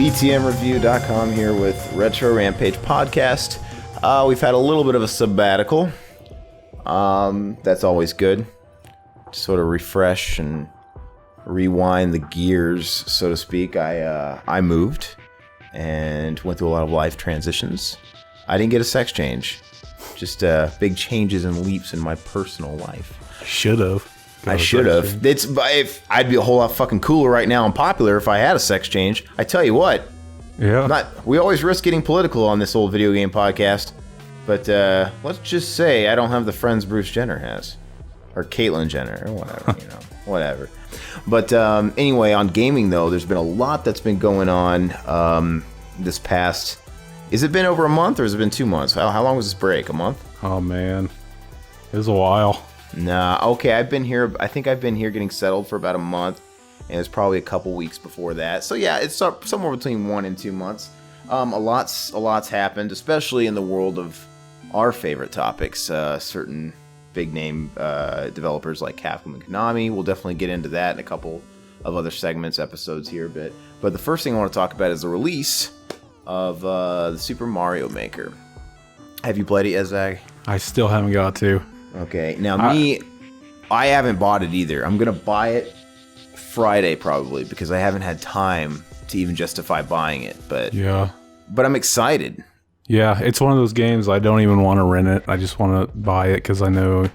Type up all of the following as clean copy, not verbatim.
PTMreview.com here with Retro Rampage podcast. We've had a little bit of a sabbatical. That's always good. To sort of refresh and rewind the gears, so to speak. I moved and went through a lot of life transitions. I didn't get a sex change. Just big changes and leaps in my personal life. Should have. I should have. I'd be a whole lot fucking cooler right now and popular if I had a sex change. I tell you what. Yeah. We always risk getting political on this old video game podcast, but let's just say I don't have the friends Bruce Jenner has, or Caitlyn Jenner, or whatever. Whatever. But anyway, on gaming though, there's been a lot that's been going on this past. Has it been over a month or has it been 2 months? How long was this break? A month? Oh man, it was a while. Nah, okay, I think I've been here getting settled for about a month, and it was probably a couple weeks before that. So yeah, it's somewhere between 1 and 2 months. A lot's happened, especially in the world of our favorite topics. Certain big name developers like Capcom and Konami. We'll definitely get into that in a couple of other episodes here. But the first thing I want to talk about is the release of the Super Mario Maker. Have you played it yet, Zach? I still haven't got to. Okay, now I haven't bought it either. I'm gonna buy it Friday probably because I haven't had time to even justify buying it. But I'm excited. Yeah, it's one of those games I don't even want to rent it. I just want to buy it because I know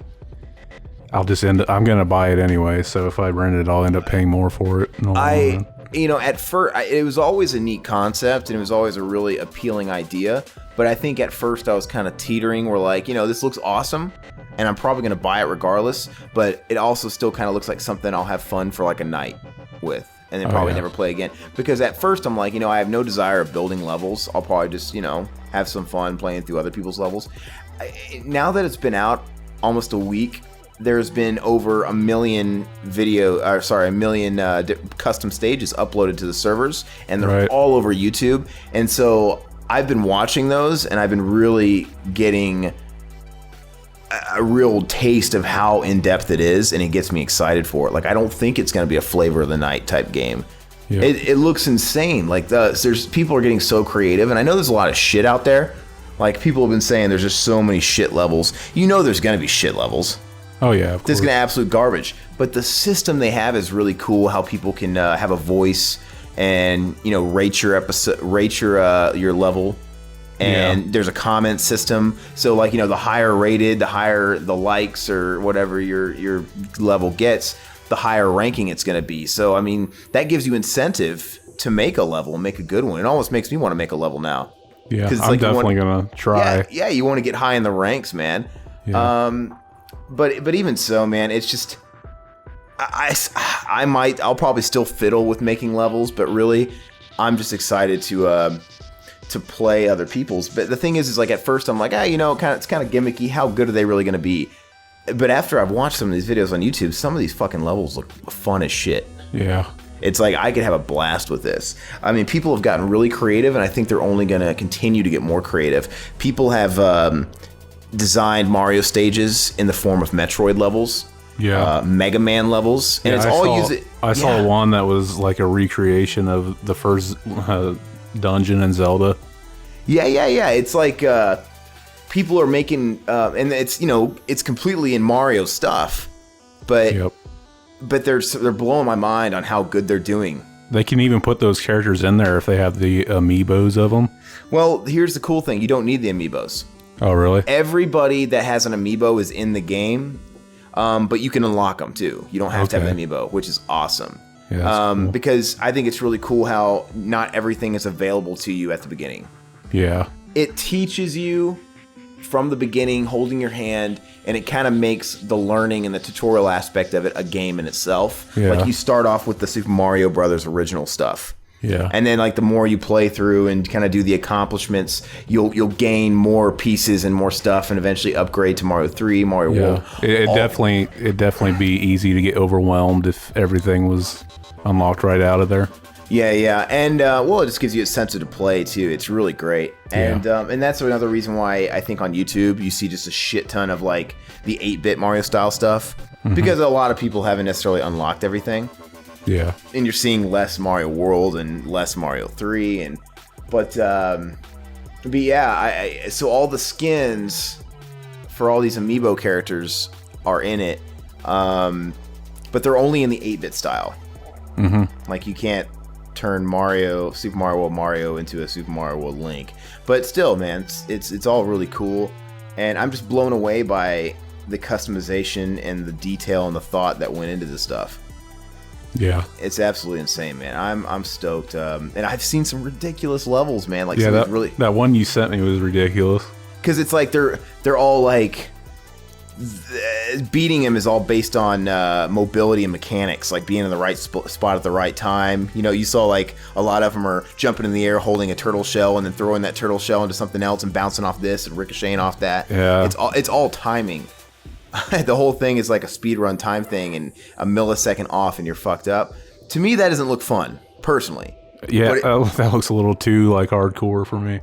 I'm gonna buy it anyway. So if I rent it, I'll end up paying more for it. At first, it was always a neat concept and it was always a really appealing idea. But I think at first I was kind of teetering. We're like, this looks awesome. And I'm probably going to buy it regardless, but it also still kind of looks like something I'll have fun for like a night with, and then probably never play again. Because at first I'm like, I have no desire of building levels. I'll probably just, have some fun playing through other people's levels. Now that it's been out almost a week, there's been over 1 million custom stages uploaded to the servers, and they're all over YouTube. And so I've been watching those, and I've been really getting a real taste of how in-depth it is, and it gets me excited for it. Like, I don't think it's going to be a flavor of the night type game. Yeah. It looks insane. Like, there's people are getting so creative, and I know there's a lot of shit out there. Like, people have been saying there's just so many shit levels. There's going to be shit levels. Oh yeah, of course. There's going to be absolute garbage. But the system they have is really cool. How people can have a voice and rate your episode, rate your level. And there's a comment system, so like the higher rated, the higher the likes or whatever your level gets, the higher ranking it's going to be. So I mean that gives you incentive to make a level and make a good one. It almost makes me want to make a level now. Yeah, I'm definitely gonna try. Yeah, you want to get high in the ranks, man. Yeah. But even so, man, it's just I'll probably still fiddle with making levels, but really, I'm just excited to play other people's. But the thing is like at first I'm like, it's kind of gimmicky. How good are they really going to be? But after I've watched some of these videos on YouTube, some of these fucking levels look fun as shit. Yeah. It's like I could have a blast with this. I mean, people have gotten really creative, and I think they're only going to continue to get more creative. People have designed Mario stages in the form of Metroid levels. Yeah. Mega Man levels. And I saw one that was like a recreation of the first dungeon in Zelda. Yeah. It's like people are making, and it's it's completely in Mario stuff, but they're blowing my mind on how good they're doing. They can even put those characters in there if they have the amiibos of them. Well, here's the cool thing: you don't need the amiibos. Oh, really? Everybody that has an amiibo is in the game, but you can unlock them too. You don't have to have an amiibo, which is awesome. Yeah, cool. Because I think it's really cool how not everything is available to you at the beginning. Yeah. It teaches you from the beginning, holding your hand, and it kind of makes the learning and the tutorial aspect of it a game in itself. Yeah. Like you start off with the Super Mario Brothers original stuff. Yeah. And then like the more you play through and kind of do the accomplishments, you'll gain more pieces and more stuff and eventually upgrade to Mario 3, Mario World. It'd definitely be easy to get overwhelmed if everything was unlocked right out of there. Yeah. And it just gives you a sense of to play too. It's really great. And that's another reason why I think on YouTube you see just a shit ton of like the 8-bit Mario style stuff, because a lot of people haven't necessarily unlocked everything. Yeah. And you're seeing less Mario World and less Mario 3, but yeah, so all the skins for all these amiibo characters are in it, but they're only in the 8-bit style. Mm-hmm. Like, you can't turn Super Mario World Mario into a Super Mario World Link. But still, man, it's all really cool, and I'm just blown away by the customization and the detail and the thought that went into this stuff. Yeah, it's absolutely insane, man. I'm stoked, and I've seen some ridiculous levels, man. Like, yeah, that one you sent me was ridiculous. Because it's like they're all like, beating him is all based on mobility and mechanics, like being in the right spot at the right time. You know, you saw like a lot of them are jumping in the air holding a turtle shell and then throwing that turtle shell into something else and bouncing off this and ricocheting off that. Yeah, it's all timing. The whole thing is like a speedrun time thing, and a millisecond off and you're fucked up. To me, that doesn't look fun, personally. Yeah, that looks a little too like hardcore for me.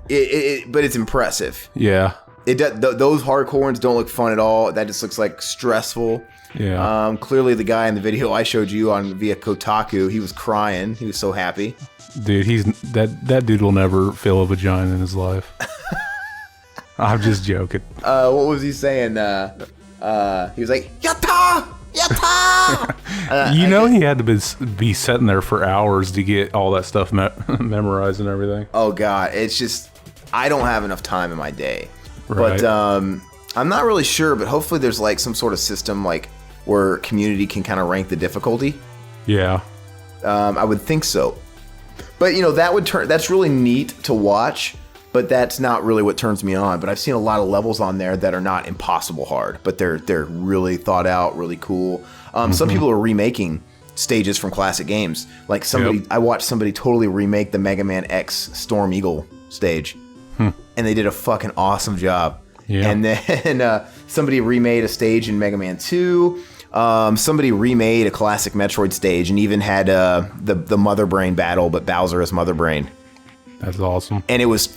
But it's impressive. Yeah. Those hardcore ones don't look fun at all. That just looks like stressful. Yeah. Clearly, the guy in the video I showed you on via Kotaku, he was crying. He was so happy. Dude, that dude will never feel a vagina in his life. I'm just joking. What was he saying? He was like, "Yatta! Yatta!" He had to be sitting there for hours to get all that stuff memorized and everything. Oh God, it's just, I don't have enough time in my day. Right. But I'm not really sure. But hopefully, there's like some sort of system like where community can kind of rank the difficulty. Yeah. I would think so. But that's really neat to watch. But that's not really what turns me on. But I've seen a lot of levels on there that are not impossible hard, but they're really thought out, really cool. Some people are remaking stages from classic games. Like I watched somebody totally remake the Mega Man X Storm Eagle stage, and they did a fucking awesome job. Yeah. And then somebody remade a stage in Mega Man 2. Somebody remade a classic Metroid stage and even had the Mother Brain battle, but Bowser as Mother Brain. That's awesome. And it was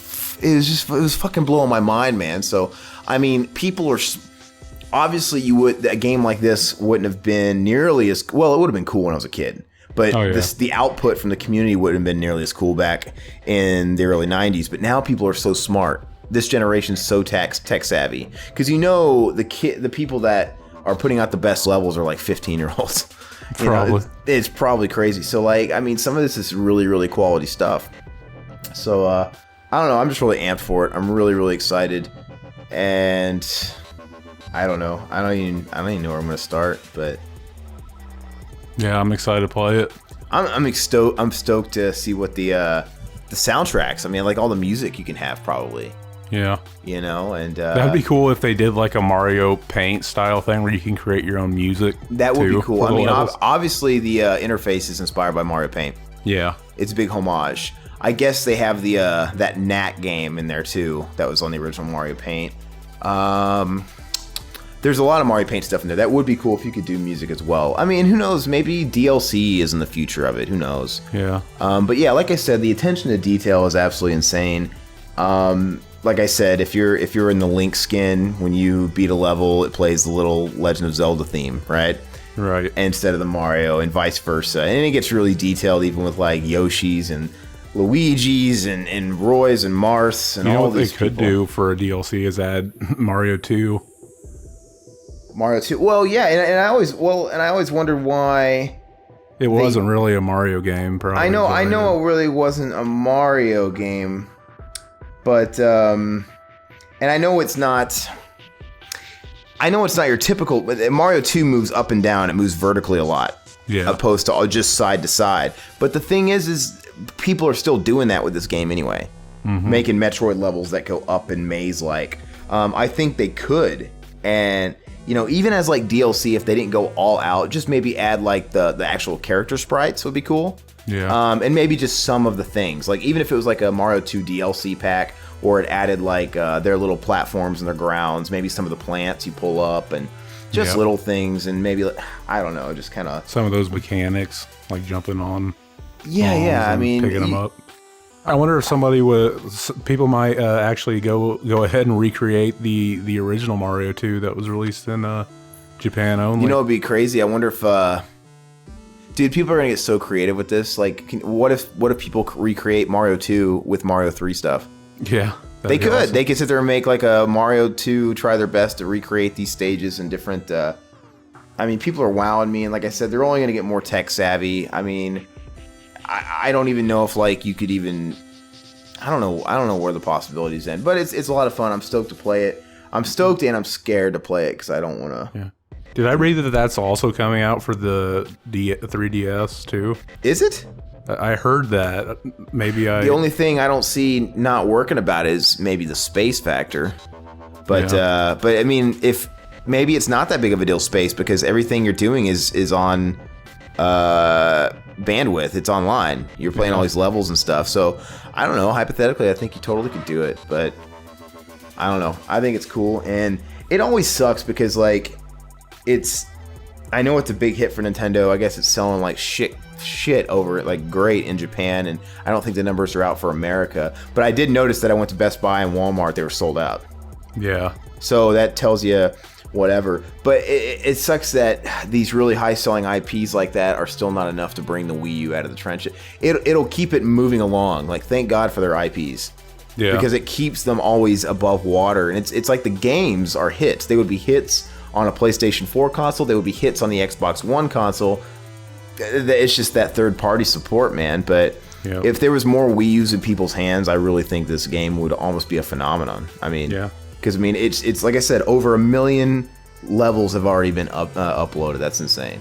fucking blowing my mind, man. So, I mean, people are obviously a game like this wouldn't have been nearly as well. It would have been cool when I was a kid, but the output from the community wouldn't have been nearly as cool back in the early 90s. But now people are so smart. This generation's so tech savvy, because the people that are putting out the best levels are like 15-year-olds. Probably. It's probably crazy. So, like, I mean, some of this is really, really quality stuff. So, I don't know. I'm just really amped for it. I'm really, really excited. And I don't know. I don't even know where I'm going to start, but yeah, I'm excited to play it. I'm stoked to see what the soundtracks. I mean, like all the music you can have probably. Yeah. And that'd be cool if they did like a Mario Paint style thing where you can create your own music. That would be cool. I mean, obviously the interface is inspired by Mario Paint. Yeah. It's a big homage. I guess they have the that Knack game in there too. That was on the original Mario Paint. There's a lot of Mario Paint stuff in there. That would be cool if you could do music as well. I mean, who knows? Maybe DLC is in the future of it. Who knows? Yeah. But yeah, like I said, the attention to detail is absolutely insane. Like I said, if you're in the Link skin, when you beat a level, it plays the little Legend of Zelda theme, right? Right. Instead of the Mario, and vice versa. And it gets really detailed, even with like Yoshi's and Luigi's and Roy's and Marth's and all these people. What they could do for a DLC is add Mario 2. Mario 2. Well, yeah, and I always wondered why it wasn't really a Mario game. Probably. I know, it really wasn't a Mario game, but and I know it's not. I know it's not your typical. Mario 2 moves up and down. It moves vertically a lot, opposed to just side to side. But the thing is people are still doing that with this game anyway, making Metroid levels that go up in maze-like. I think they could, and even as like DLC, if they didn't go all out, just maybe add like the actual character sprites would be cool. Yeah. And maybe just some of the things, like even if it was like a Mario 2 DLC pack, or it added like their little platforms and their grounds, maybe some of the plants you pull up, and just little things, and maybe I don't know, just kind of some of those mechanics like jumping on. Yeah. I mean, picking them up. I wonder if people might actually go ahead and recreate the original Mario 2 that was released in Japan only. It'd be crazy. I wonder if Dude, people are gonna get so creative with this. Like, what if people recreate Mario 2 with Mario 3 stuff? Yeah, they could. awesome. They could sit there and make like a Mario 2, try their best to recreate these stages and different. I mean, people are wowing me, and like I said, they're only gonna get more tech savvy. I mean, I don't even know if like you could even. I don't know where the possibilities end, but it's a lot of fun. I'm stoked to play it. I'm stoked and I'm scared to play it because I don't want to. Yeah. Did I read that that's also coming out for the 3DS too? Is it? I heard that. The only thing I don't see not working about is maybe the space factor. But but I mean, if maybe it's not that big of a deal, space, because everything you're doing is on bandwidth. It's online. You're playing all these levels and stuff. So I don't know. Hypothetically, I think you totally could do it, but I don't know. I think it's cool, and it always sucks because like. I know it's a big hit for Nintendo. I guess it's selling like shit over it, like great in Japan, and I don't think the numbers are out for America. But I did notice that I went to Best Buy and Walmart; they were sold out. Yeah. So that tells you whatever. But it sucks that these really high-selling IPs like that are still not enough to bring the Wii U out of the trench. It'll keep it moving along. Like, thank God for their IPs. Yeah. Because it keeps them always above water, and it's like the games are hits. They would be hits on a PlayStation 4 console, they would be hits on the Xbox One console. It's just that third-party support, man. But if there was more Wii U's in people's hands, I really think this game would almost be a phenomenon. I mean, because I mean, it's like I said, over 1 million levels have already been uploaded. That's insane.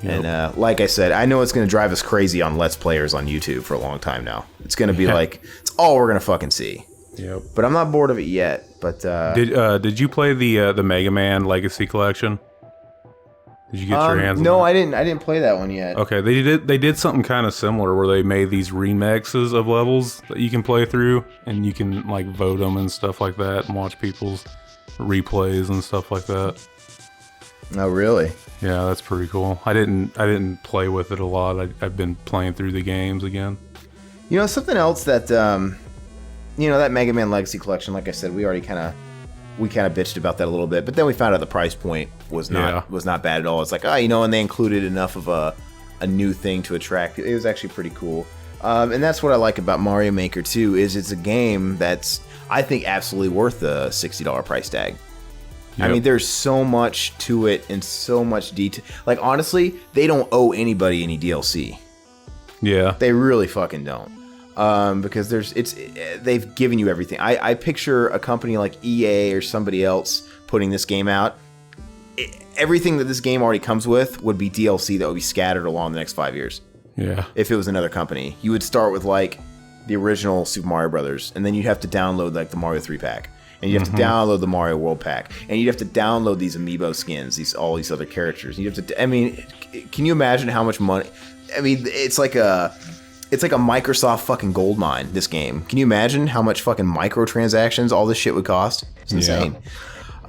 Yep. And like I said, I know it's going to drive us crazy on Let's Players on YouTube for a long time now. It's going to be like, it's all we're going to fucking see. Yep. But I'm not bored of it yet. But did you play the Mega Man Legacy Collection? Did you get your hands on No, that? I didn't play that one yet. Okay, they did something kind of similar where they made these remixes of levels that you can play through, and you can like vote them and stuff like that, and watch people's replays and stuff like that. Oh, really? Yeah, that's pretty cool. I didn't play with it a lot. I've been playing through the games again. You know, something else that that Mega Man Legacy Collection, like I said, we kind of bitched about that a little bit, but then we found out the price point was not bad at all. It's like, and they included enough of a new thing to attract. It was actually pretty cool. And that's what I like about Mario Maker 2 is it's a game that's, I think, absolutely worth the $60 price tag. Yep. I mean, there's so much to it and so much detail. Like, honestly, they don't owe anybody any DLC. Yeah. They really fucking don't. Because they've given you everything. I picture a company like EA or somebody else putting this game out. Everything that this game already comes with would be DLC that would be scattered along the next 5 years. Yeah. If it was another company, you would start with like the original Super Mario Brothers, and then you'd have to download like the Mario 3 pack, and you have to download the Mario World pack, and you'd have to download these amiibo skins, all these other characters. You have to. I mean, can you imagine how much money? I mean, it's like a Microsoft fucking gold mine, this game. Can you imagine how much fucking microtransactions all this shit would cost? It's insane.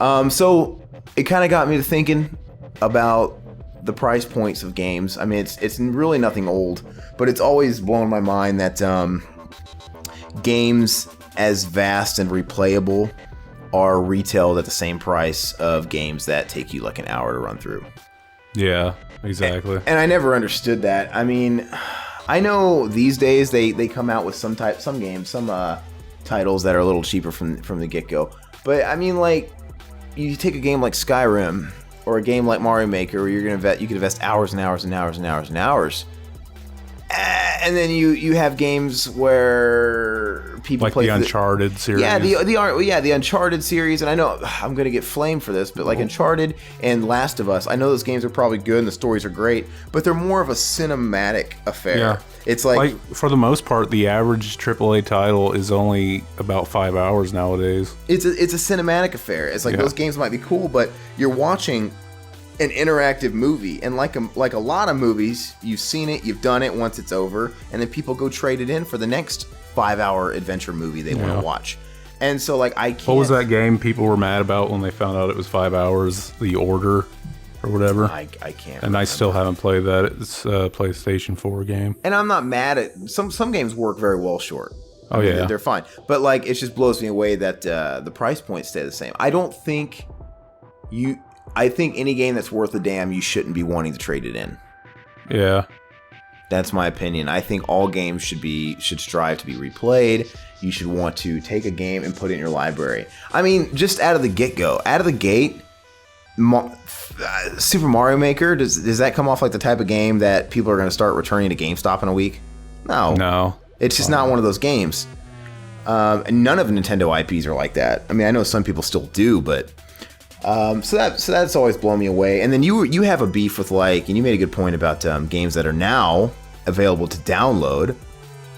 Yeah. So it kind of got me to thinking about the price points of games. I mean, it's really nothing old, but it's always blown my mind that games as vast and replayable are retailed at the same price of games that take you like an hour to run through. Yeah, exactly. And I never understood that. I mean, I know these days they come out with some games, some titles that are a little cheaper from the get-go. But I mean, like, you take a game like Skyrim or a game like Mario Maker where you can invest hours and hours and hours and hours and hours. And then you have games where people like play the Uncharted series. Yeah, the Uncharted series. And I know I'm gonna get flamed for this, but like Uncharted and Last of Us, I know those games are probably good and the stories are great, but they're more of a cinematic affair. Yeah. It's like for the most part, the average AAA title is only about 5 hours nowadays. It's a cinematic affair. It's like those games might be cool, but you're watching an interactive movie, and like a lot of movies, you've seen it, you've done it once it's over, and then people go trade it in for the next 5-hour adventure movie they want to watch. And so like I can't. What was that game people were mad about when they found out it was 5 hours? The Order or whatever. I can't. And I still haven't played that. It's a PlayStation 4 game. And I'm not mad at some games work very well short. Oh yeah, they're fine. But like it just blows me away that the price points stay the same. I think any game that's worth a damn, you shouldn't be wanting to trade it in. Yeah. That's my opinion. I think all games should strive to be replayed. You should want to take a game and put it in your library. I mean, just out of the gate, Super Mario Maker, does that come off like the type of game that people are going to start returning to GameStop in a week? No. It's just not one of those games. And none of Nintendo IPs are like that. I mean, I know some people still do, but so that's always blown me away. And then you have a beef with and you made a good point about games that are now available to download.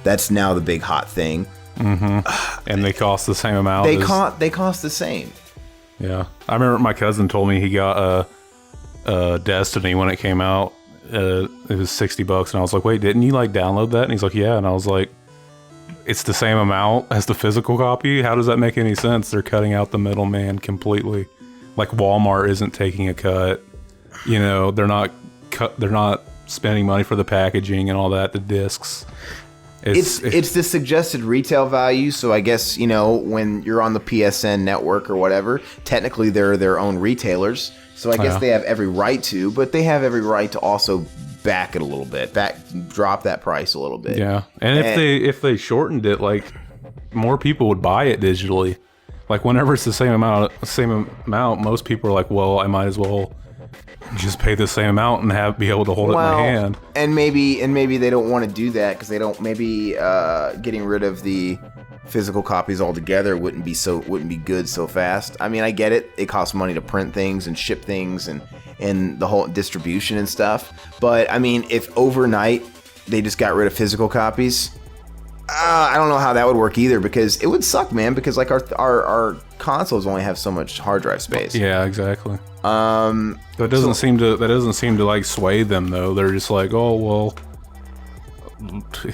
That's now the big hot thing. Mm-hmm. And they cost the same amount. They cost the same. Yeah, I remember my cousin told me he got a Destiny when it came out. It was $60, and I was like, "Wait, didn't you download that?" And he's like, "Yeah," and I was like, "It's the same amount as the physical copy. How does that make any sense? They're cutting out the middleman completely. Like Walmart isn't taking a cut. You know, they're not spending money for the packaging and all that. The discs." It's the suggested retail value, so I guess, when you're on the PSN network or whatever, technically they're their own retailers, so I guess they have every right to, but they have every right to also back it a little bit, drop that price a little bit. Yeah, and if they shortened it, more people would buy it digitally. Whenever it's the same amount, most people are like, well, I might as well just pay the same amount and be able to hold it in my hand. And maybe they don't want to do that because they don't. Maybe getting rid of the physical copies altogether wouldn't be good so fast. I mean, I get it. It costs money to print things and ship things and the whole distribution and stuff. But I mean, if overnight they just got rid of physical copies, I don't know how that would work either, because it would suck, man. Because our consoles only have so much hard drive space. Yeah, exactly. That doesn't seem to sway them though. They're just like, oh well,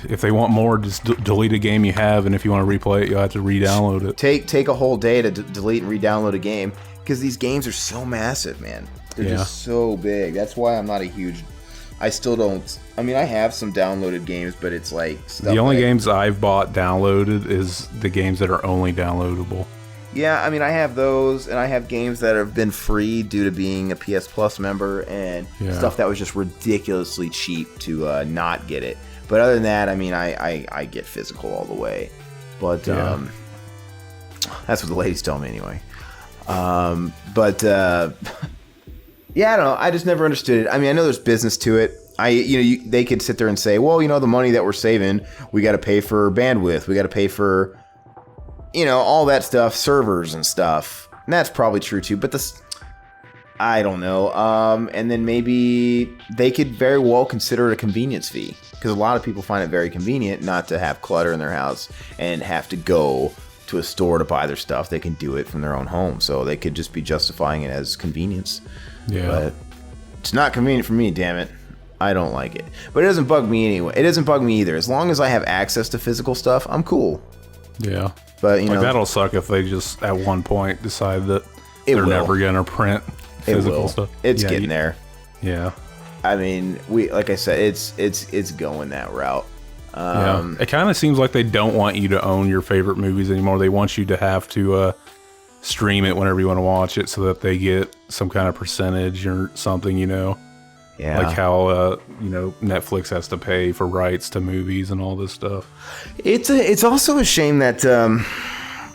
if they want more, just delete a game you have, and if you want to replay it, you'll have to re-download it. Take a whole day to delete and re-download a game, because these games are so massive, man. They're just so big. That's why I'm not a huge. I still don't. I mean, I have some downloaded games, but it's stuff. The only games I've bought downloaded is the games that are only downloadable. Yeah, I mean, I have those, and I have games that have been free due to being a PS Plus member, and stuff that was just ridiculously cheap to not get it. But other than that, I mean, I get physical all the way. But that's what the ladies tell me anyway. Yeah, I don't know. I just never understood it. I mean, I know there's business to it. They could sit there and say, well, the money that we're saving, we got to pay for bandwidth, we got to pay for, all that stuff, servers and stuff. And that's probably true too. But I don't know. And then maybe they could very well consider it a convenience fee, because a lot of people find it very convenient not to have clutter in their house and have to go to a store to buy their stuff. They can do it from their own home, so they could just be justifying it as convenience. Yeah, but it's not convenient for me, damn it. I don't like it. But it doesn't bug me anyway. It doesn't bug me either. As long as I have access to physical stuff, I'm cool. Yeah. But that'll suck if they just at one point decide that they're never gonna print physical stuff. It's getting there. Yeah. I mean, like I said, it's going that route. It kind of seems like they don't want you to own your favorite movies anymore. They want you to have to stream it whenever you want to watch it, so that they get some kind of percentage or something, Yeah. Like how Netflix has to pay for rights to movies and all this stuff. It's also a shame that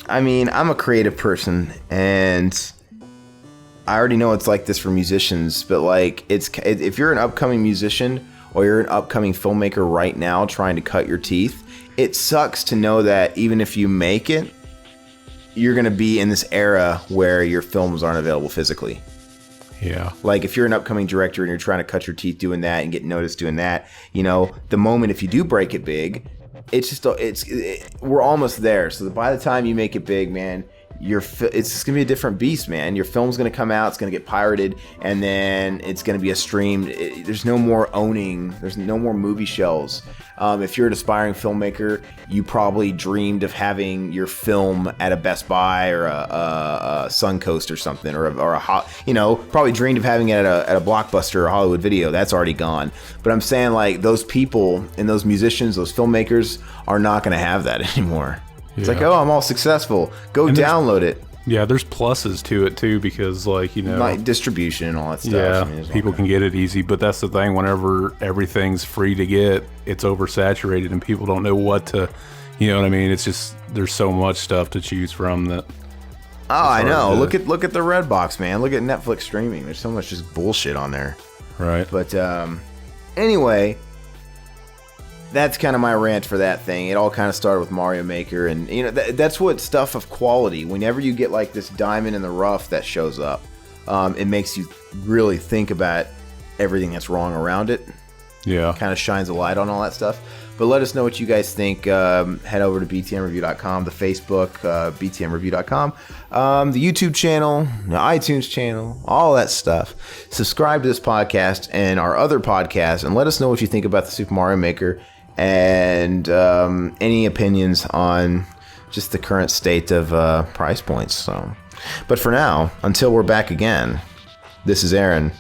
I mean, I'm a creative person, and I already know it's like this for musicians, but if you're an upcoming musician or you're an upcoming filmmaker right now trying to cut your teeth, it sucks to know that even if you make it, you're going to be in this era where your films aren't available physically. Yeah. If you're an upcoming director and you're trying to cut your teeth doing that and get noticed doing that, the moment if you do break it big, we're almost there. So by the time you make it big, man, it's gonna be a different beast, man. Your film's gonna come out, it's gonna get pirated, and then it's gonna be a streamed. There's no more owning. There's no more movie shelves. If you're an aspiring filmmaker, you probably dreamed of having your film at a Best Buy or a Suncoast or something, or probably dreamed of having it at a Blockbuster or a Hollywood Video. That's already gone. But I'm saying those people and those musicians, those filmmakers are not gonna have that anymore. It's I'm all successful. Go download it. Yeah, there's pluses to it too, because like, you know, like distribution and all that stuff. yeah, I mean, people can get it easy, but that's the thing. Whenever everything's free to get, it's oversaturated, and people don't know what to, you know what I mean? It's just there's so much stuff to choose from that. Oh, I know. Look at the Redbox, man. Look at Netflix streaming. There's so much just bullshit on there. Right. But anyway, that's kind of my rant for that thing. It all kind of started with Mario Maker, and you know that's what stuff of quality. Whenever you get like this diamond in the rough that shows up, it makes you really think about everything that's wrong around it. Yeah. Kind of shines a light on all that stuff. But let us know what you guys think. Head over to btmreview.com, the Facebook, btmreview.com, the YouTube channel, the iTunes channel, all that stuff. Subscribe to this podcast and our other podcasts, and let us know what you think about the Super Mario Maker and any opinions on just the current state of price points. So, but for now, until we're back again, this is Aaron.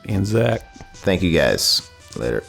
And Zach. Thank you guys. Later.